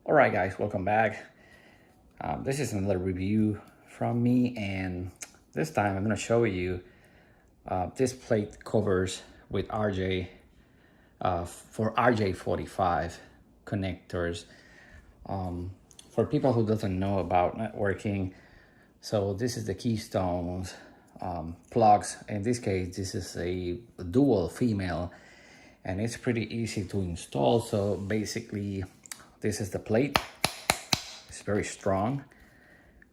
All right, guys, welcome back. This is another review from me, and this time I'm going to show you this plate covers with RJ for RJ45 connectors. For people who doesn't know about networking, so this is the Keystone's plugs. In this case, this is a dual female, and it's pretty easy to install. So basically, this is the plate. It's very strong,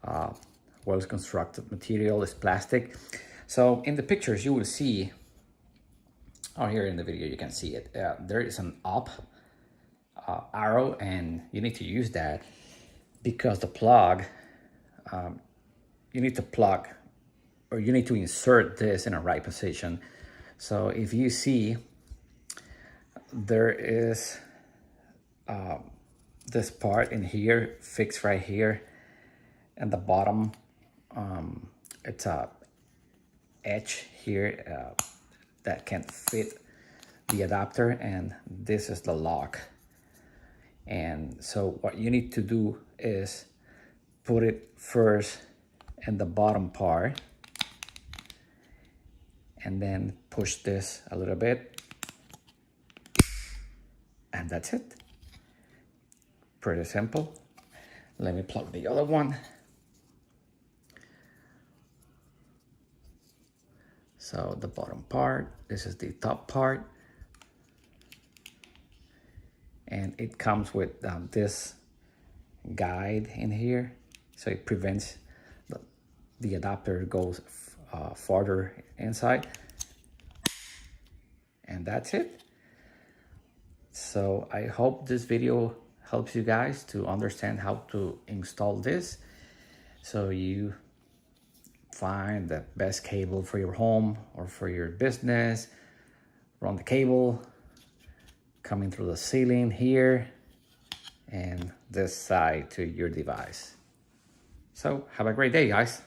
well constructed material. Is plastic. So in the pictures you will see, or here in the video you can see it, there is an up arrow, and you need to use that because the plug, you need to plug, or you need to insert this in a right position. So if you see, there is this part in here fixed right here, and the bottom, it's a edge here that can fit the adapter, and this is the lock. And so what you need to do is put it first in the bottom part, and then push this a little bit, and that's it. Pretty simple. Let me plug the other one. So the bottom part, this is the top part, and it comes with this guide in here, so it prevents the adapter goes farther inside, and that's it. So I hope this video helps you guys to understand how to install this, so you find the best cable for your home or for your business. Run the cable coming through the ceiling here and this side to your device. So have a great day, guys.